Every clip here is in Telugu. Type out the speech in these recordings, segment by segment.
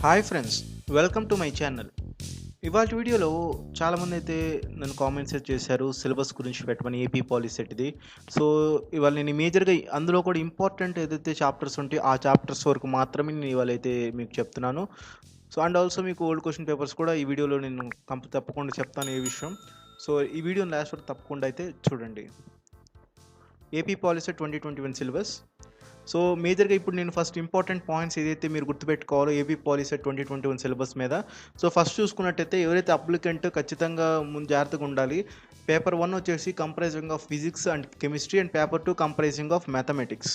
Hi friends, welcome to my channel. ఇవాళ వీడియోలో చాలామంది అయితే నన్ను కామెంట్స్ చేశారు సిలబస్ గురించి పెట్టమని, ఏపీ పాలిసీ సెట్ది. సో ఇవాళ నేను మేజర్గా అందులో కూడా ఇంపార్టెంట్ ఏదైతే చాప్టర్స్ ఉంటాయో ఆ చాప్టర్స్ వరకు మాత్రమే నేను ఇవాళ అయితే మీకు చెప్తున్నాను. సో అండ్ ఆల్సో మీకు ఓల్డ్ క్వశ్చన్ పేపర్స్ కూడా ఈ వీడియోలో నేను తప్పకుండా చెప్తాను ఏ విషయం. సో ఈ వీడియోని లాస్ట్ వరకు తప్పకుండా అయితే చూడండి. AP policy 2021 syllabus. సో మేజర్గా ఇప్పుడు నేను ఫస్ట్ ఇంపార్టెంట్ పాయింట్స్ ఏదైతే మీరు గుర్తుపెట్టుకోవాలో ఏపీ పాలిసీ 2021 సిలబస్ మీద. సో ఫస్ట్ చూసుకున్నట్టయితే ఎవరైతే అప్లికెంట్ ఖచ్చితంగా ముందు జాగ్రత్తగా ఉండాలి. పేపర్ 1 వచ్చేసి comprising of physics and chemistry and paper 2 comprising of mathematics.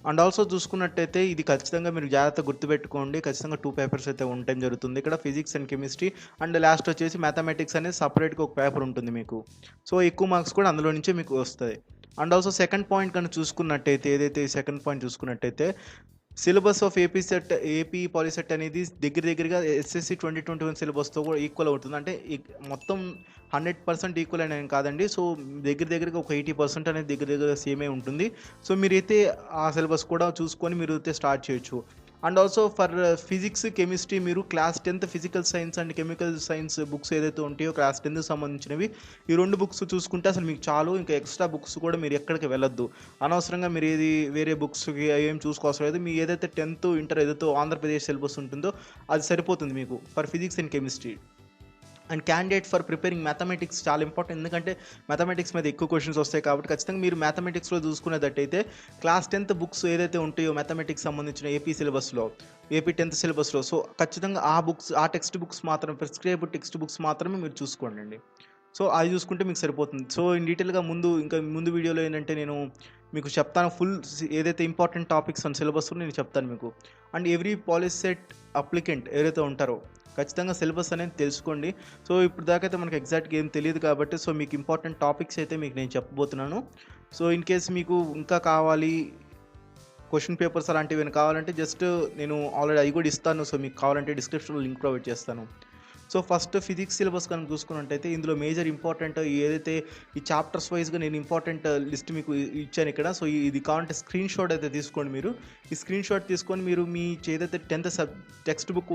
And also చూసుకున్నట్టయితే ఇది ఖచ్చితంగా మీరు జాగ్రత్తగా గుర్తుపెట్టుకోండి. ఖచ్చితంగా 2 పేపర్స్ అయితే ఉండటం జరుగుతుంది ఇక్కడ, physics and chemistry. And last వచ్చేసి మ్యాథమెటిక్స్ అనేది సపరేట్గా ఒక పేపర్ ఉంటుంది మీకు. సో ఎక్కువ మార్క్స్ కూడా అందులో నుంచే మీకు వస్తాయి. అండ్ ఆల్సో సెకండ్ పాయింట్ కనుక చూసుకున్నట్టయితే, ఏదైతే సెకండ్ పాయింట్ చూసుకున్నట్టయితే సిలబస్ ఆఫ్ ఏపీ పాలిసెట్ అనేది దగ్గరగా ఎస్ఎస్సి 2021 సిలబస్తో కూడా ఈక్వల్ అవుతుంది. అంటే మొత్తం 100% ఈక్వల్ అని కాదండి. సో దగ్గరగా ఒక 80% అనేది దగ్గర సేమే ఉంటుంది. సో మీరైతే ఆ సిలబస్ కూడా చూసుకొని మీరు అయితే స్టార్ట్ చేయొచ్చు. And also for physics chemistry మీరు class 10th physical science and chemical science books ఏదైతే ఉంటాయో క్లాస్ 10th సంబంధించినవి, ఈ 2 బుక్స్ చూసుకుంటే అసలు మీకు చాలు. ఇంకా ఎక్స్ట్రా బుక్స్ కూడా మీరు ఎక్కడికి వెళ్ళొద్దు. అనవసరంగా మీరు ఏది వేరే బుక్స్కి ఏం చూసుకోవసరం లేదు. మీ ఏదైతే 10th ఇంటర్ ఏదైతే ఆంధ్రప్రదేశ్ సిలబస్ ఉంటుందో అది సరిపోతుంది మీకు for physics and chemistry. And candidate for preparing mathematics చాలా ఇంపార్టెంట్, ఎందుకంటే మ్యాథమెటిక్స్ మీద ఎక్కువ క్వశ్చన్స్ వస్తాయి కాబట్టి ఖచ్చితంగా మీరు మ్యాథమెటిక్స్లో చూసుకునేటట్టయితే క్లాస్ 10th బుక్స్ ఏదైతే ఉంటాయో మ్యాథమెటిక్స్ సంబంధించిన ఏపీ సిలబస్లో, ఏపీ 10th సిలబస్లో, సో ఖచ్చితంగా ఆ బుక్స్, ఆ టెక్స్ట్ బుక్స్ మాత్రం, ప్రిస్క్రైబ్ టెక్స్ట్ బుక్స్ మాత్రమే మీరు చూసుకోండి. సో అది చూసుకుంటే మీకు సరిపోతుంది. సో ఇన్ డీటెయిల్గా ముందు వీడియోలో ఏంటంటే నేను మీకు చెప్తాను ఫుల్ ఏదైతే ఇంపార్టెంట్ టాపిక్స్ అండ్ సిలబస్ నేను చెప్తాను మీకు. And every policy set applicant ఎవరైతే ఉంటారో ఖచ్చితంగా సిలబస్ అనేది తెలుసుకోండి. సో ఇప్పుడు దాకా అయితే మనకు ఎగ్జాక్ట్గా ఏం తెలియదు కాబట్టి సో మీకు ఇంపార్టెంట్ టాపిక్స్ అయితే మీకు నేను చెప్పబోతున్నాను. సో ఇన్ కేస్ మీకు ఇంకా కావాలి క్వశ్చన్ పేపర్స్ అలాంటివి కావాలంటే జస్ట్ నేను ఆల్రెడీ అవి కూడా ఇస్తాను. సో మీకు కావాలంటే డిస్క్రిప్షన్లో లింక్ ప్రొవైడ్ చేస్తాను. సో ఫస్ట్ ఫిజిక్స్ సిలబస్ కనుక చూసుకున్నట్టయితే ఇందులో మేజర్ ఇంపార్టెంట్ ఏదైతే ఈ చాప్టర్స్ వైజ్గా నేను ఇంపార్టెంట్ లిస్ట్ మీకు ఇచ్చాను ఇక్కడ. సో ఇది కావాలంటే స్క్రీన్ షాట్ అయితే తీసుకోండి. మీరు ఈ స్క్రీన్ షాట్ తీసుకొని మీరు మీ ఏదైతే 10th టెక్స్ట్ బుక్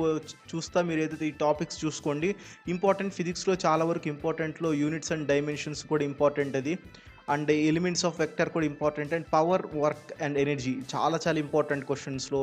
చూస్తా మీరు ఏదైతే ఈ టాపిక్స్ చూసుకోండి. ఇంపార్టెంట్ ఫిజిక్స్లో చాలా వరకు ఇంపార్టెంట్లో యూనిట్స్ అండ్ డైమెన్షన్స్ కూడా ఇంపార్టెంట్ అది. అండ్ ఎలిమెంట్స్ ఆఫ్ వెక్టర్ కూడా important. And power, work and energy చాలా ఇంపార్టెంట్ క్వశ్చన్స్లో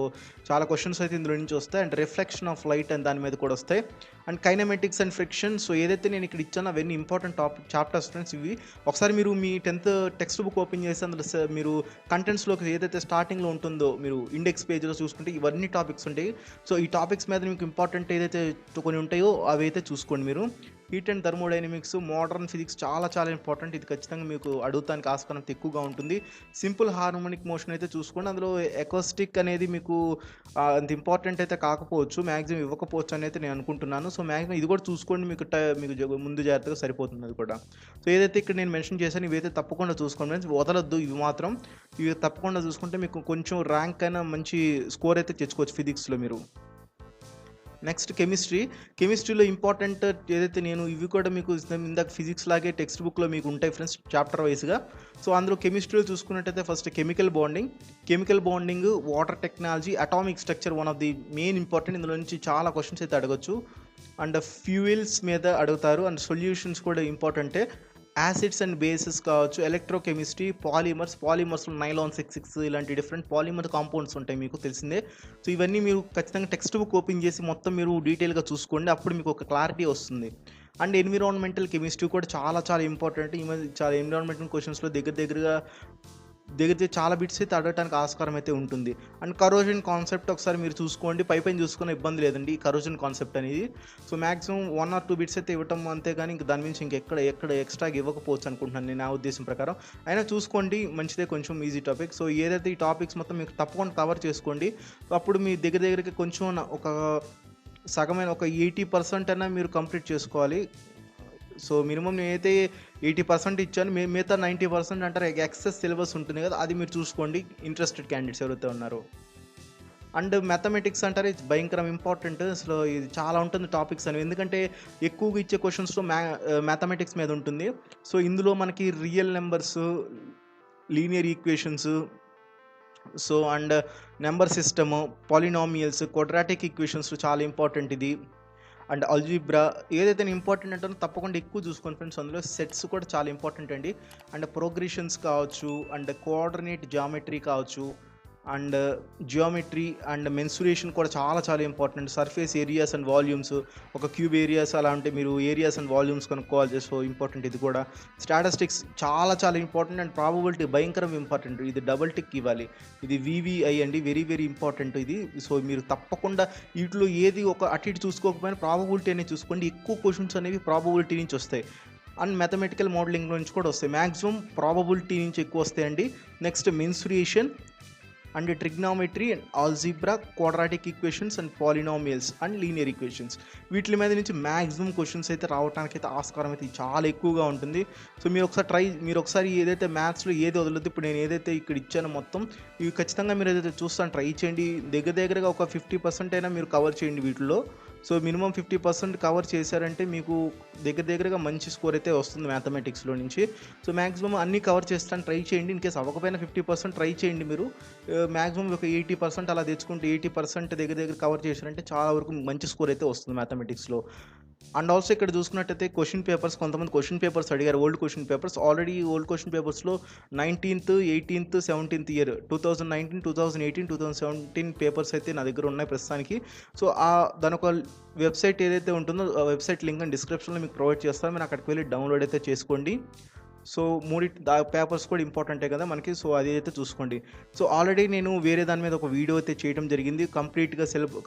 చాలా క్వశ్చన్స్ అయితే ఇందులో నుంచి వస్తాయి. And reflection of light and దాని మీద కూడా వస్తాయి. And kinematics and friction. So ఏదైతే నేను ఇక్కడ ఇచ్చానో అవన్నీ ఇంపార్టెంట్ చాప్టర్స్ ఫ్రెండ్స్ ఇవి. ఒకసారి మీరు మీ 10th టెక్స్ట్ బుక్ ఓపెన్ చేసి అందులో మీరు కంటెంట్స్లోకి ఏదైతే స్టార్టింగ్లో ఉంటుందో మీరు ఇండెక్స్ పేజ్లో చూసుకుంటే ఇవన్నీ టాపిక్స్ ఉంటాయి. సో ఈ టాపిక్స్ మీద మీకు ఇంపార్టెంట్ ఏదైతే కొన్ని ఉంటాయో అవి అయితే చూసుకోండి మీరు. Heat and thermodynamics, modern physics చాలా ఇంపార్టెంట్. ఇది ఖచ్చితంగా మీకు అడుగుతానికి ఆస్కారం ఎక్కువగా ఉంటుంది. సింపుల్ హార్మోనిక్ మోషన్ అయితే చూసుకోండి. అందులో ఎకోస్టిక్ అనేది మీకు అంత ఇంపార్టెంట్ అయితే కాకపోవచ్చు, మ్యాక్సిమం ఇవ్వకపోవచ్చు అని అయితే నేను అనుకుంటున్నాను. సో మ్యాక్సిమం ఇది కూడా చూసుకోండి, మీకు ముందు జాగ్రత్తగా సరిపోతుంది అది కూడా. సో ఏదైతే ఇక్కడ నేను మెన్షన్ చేశాను ఇవైతే తప్పకుండా చూసుకోండి ఫ్రెండ్స్, వదలొద్దు ఇవి మాత్రం. ఇవి తప్పకుండా చూసుకుంటే మీకు కొంచెం ర్యాంక్ అయినా మంచి స్కోర్ అయితే తెచ్చుకోవచ్చు ఫిజిక్స్లో మీరు. నెక్స్ట్ కెమిస్ట్రీలో ఇంపార్టెంట్ ఏదైతే నేను ఇవి కూడా మీకు ఇందాక ఫిజిక్స్ లాగే టెక్స్ట్ బుక్లో మీకు ఉంటాయి ఫ్రెండ్స్ చాప్టర్ వైజ్గా. సో అందులో కెమిస్ట్రీలో చూసుకున్నట్టయితే first chemical bonding, water technology, atomic structure one of the main important. ఇందులో నుంచి చాలా క్వశ్చన్స్ అయితే అడగచ్చు. అండ్ ఫ్యూయల్స్ మీద అడుగుతారు. అండ్ సొల్యూషన్స్ కూడా ఇంపార్టెంటే. యాసిడ్స్ అండ్ బేసెస్ కావచ్చు, ఎలక్ట్రోకెమిస్ట్రీ, పాలిమర్స్లో నైలాన్ 66 ఇలాంటి డిఫరెంట్ పాలిమర్ కాంపౌండ్స్ ఉంటాయి మీకు తెలిసిందే. సో ఇవన్నీ మీరు ఖచ్చితంగా టెక్స్ట్ బుక్ ఓపెన్ చేసి మొత్తం మీరు డీటెయిల్గా చూసుకోండి, అప్పుడు మీకు ఒక క్లారిటీ వస్తుంది. అండ్ ఎన్విరాన్మెంటల్ కెమిస్ట్రీ కూడా చాలా ఇంపార్టెంట్. ఈ మధ్య చాలా ఎన్విరాన్మెంటల్ క్వశ్చన్స్లో దగ్గర చాలా బిట్స్ అయితే అడగడానికి ఆస్కారం అయితే ఉంటుంది. అండ్ కరోజన్ కాన్సెప్ట్ ఒకసారి మీరు చూసుకోండి, పైన చూసుకునే ఇబ్బంది లేదండి ఈ కరోజన్ కాన్సెప్ట్ అనేది. సో మ్యాక్సిమం 1 or 2 బిట్స్ అయితే ఇవ్వటం అంతేగాని ఇంకా దాని నుంచి ఎక్కడ ఎక్స్ట్రాగా ఇవ్వకపోవచ్చు అనుకుంటున్నాను నేను, నా ఉద్దేశం ప్రకారం. అయినా చూసుకోండి, మంచిదే, కొంచెం ఈజీ టాపిక్. సో ఏదైతే ఈ టాపిక్స్ మొత్తం మీకు తప్పకుండా కవర్ చేసుకోండి. అప్పుడు మీ దగ్గరకి కొంచెం ఒక సగమైన ఒక 80% అయినా మీరు కంప్లీట్ చేసుకోవాలి. సో మినిమం నేనైతే 80% ఇచ్చాను, మిగతా 90% అంటారు ఎక్సెస్ సిలబస్ ఉంటుంది కదా, అది మీరు చూసుకోండి ఇంట్రెస్టెడ్ క్యాండిడేట్స్ ఎవరైతే ఉన్నారో. అండ్ మ్యాథమెటిక్స్ అంటారు ఇది భయంకరం ఇంపార్టెంట్. అసలు ఇది చాలా ఉంటుంది టాపిక్స్ అనేవి, ఎందుకంటే ఎక్కువగా ఇచ్చే క్వశ్చన్స్లో మ్యాథమెటిక్స్ మీద ఉంటుంది. సో ఇందులో మనకి real numbers, linear equations, so and number system, polynomials, quadratic equations చాలా ఇంపార్టెంట్ ఇది. అండ్ అల్జీబ్రా ఏదైతే ఇంపార్టెంట్ అంటారో తప్పకుండా ఎక్కువ చూసుకోండి ఫ్రెండ్స్. అందులో సెట్స్ కూడా చాలా ఇంపార్టెంట్ అండి. అండ్ ప్రోగ్రెషన్స్ కావచ్చు, అండ్ కోఆర్డినేట్ జామెట్రీ కావచ్చు, అండ్ జియోమెట్రీ అండ్ మెన్సురేషన్ కూడా చాలా చాలా important. Surface areas and volumes, ఒక క్యూబ్ ఏరియాస్ అలా ఉంటే మీరు ఏరియాస్ అండ్ వాల్యూమ్స్ కనుక్కోవాలి. సో ఇంపార్టెంట్ ఇది కూడా. స్టాటిస్టిక్స్ చాలా చాలా ఇంపార్టెంట్. అండ్ ప్రాబబిలిటీ భయంకరం ఇంపార్టెంట్. ఇది డబుల్ టిక్ ఇవ్వాలి. ఇది వివిఐ అండి, వెరీ వెరీ ఇంపార్టెంట్ ఇది. సో మీరు తప్పకుండా వీటిలో ఏది ఒక అటు ఇటు చూసుకోకపోయినా ప్రాబబిలిటీ అనేది చూసుకోండి. ఎక్కువ క్వశ్చన్స్ అనేవి ప్రాబబిలిటీ నుంచి వస్తాయి. అండ్ మ్యాథమెటికల్ మోడలింగ్ నుంచి కూడా వస్తాయి. మ్యాక్సిమం ప్రాబబిలిటీ నుంచి ఎక్కువ వస్తాయండి. Next mensuration and trigonometry and algebra, quadratic equations and polynomials and linear equations, వీటి మీద నుంచి మ్యాక్సిమం క్వశ్చన్స్ అయితే రావడానికి అయితే ఆస్కారం అయితే చాలా ఎక్కువగా ఉంటుంది. సో మీరు ఒకసారి ఏదైతే మ్యాథ్స్లో ఏది వదలొద్దు, ఇప్పుడు నేను ఏదైతే ఇక్కడ ఇచ్చానో మొత్తం ఇవి ఖచ్చితంగా మీరు ఏదైతే చూస్తాను ట్రై చేయండి. దగ్గరగా ఒక 50% అయినా మీరు కవర్ చేయండి వీటిలో. సో మినిమం 50% కవర్ చేశారంటే మీకు దగ్గరగా మంచి స్కోర్ అయితే వస్తుంది మ్యాథమెటిక్స్లో నుంచి. సో మ్యాక్సిమం అన్నీ కవర్ చేస్తాను ట్రై చేయండి. ఇన్ కేసు అవ్వకపోయినా 50% ట్రై చేయండి మీరు. మ్యాక్సిమం ఒక 80% అలా తెచ్చుకుంటే 80% దగ్గర కవర్ చేశారంటే చాలా వరకు మంచి స్కోర్ అయితే వస్తుంది మ్యాథమెటిక్స్లో. అండ్ ఆల్సో ఇక్కడ చూసుకున్నట్టయితే క్వశ్చన్ పేపర్స్, కొంతమంది క్వశ్చన్ పేపర్స్ అడిగారు, old question papers. Already old question పేపర్స్లో 19th, 18th, 17th year 2019, 2018, 2017 papers అయితే నా దగ్గర ఉన్నాయి ప్రస్తుతానికి. సో దాని ఒక వెబ్సైట్ ఏదైతే ఉంటుందో ఆ వెబ్సైట్ లింక్ డిస్క్రిప్షన్లో మీకు ప్రొవైడ్ చేస్తాను. మీరు అక్కడికి వెళ్ళి డౌన్లోడ్ అయితే చేసుకోండి. సో పేపర్స్ కూడా ఇంపార్టెంటే కదా మనకి. సో అది అయితే చూసుకోండి. సో ఆల్రెడీ నేను వేరే దాని మీద ఒక వీడియో అయితే చేయడం జరిగింది,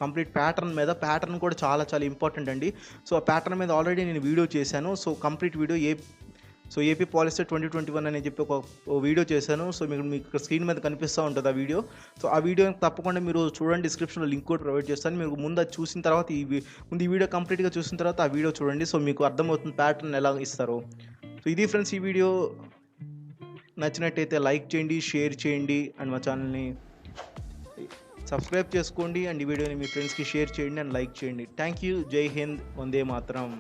కంప్లీట్ ప్యాటర్న్ కూడా చాలా చాలా ఇంపార్టెంట్ అండి. సో ఆ ప్యాటర్న్ మీద ఆల్రెడీ నేను వీడియో చేశాను. So complete video AP POLYCET 2021 అని చెప్పి ఒక వీడియో చేశాను. సో మీకు స్క్రీన్ మీద కనిపిస్తూ ఉంటుంది ఆ వీడియో. సో ఆ వీడియో తప్పకుండా మీరు చూడండి, డిస్క్రిప్షన్లో లింక్ కూడా ప్రొవైడ్ చేస్తాను. మీరు ముందు అది చూసిన తర్వాత ఈ వీడియో కంప్లీట్గా చూసిన తర్వాత ఆ వీడియో చూడండి. సో మీకు అర్థమవుతుంది ప్యాటర్న్ ఎలా ఇస్తారో. సో ఇది ఫ్రెండ్స్, ఈ వీడియో నచ్చినట్టయితే లైక్ చేయండి, షేర్ చేయండి, అండ్ మా ఛానల్ని సబ్స్క్రైబ్ చేసుకోండి. అండ్ ఈ వీడియోని మీ ఫ్రెండ్స్కి షేర్ చేయండి అండ్ లైక్ చేయండి. Thank you. జై హింద్, వందే మాతరం.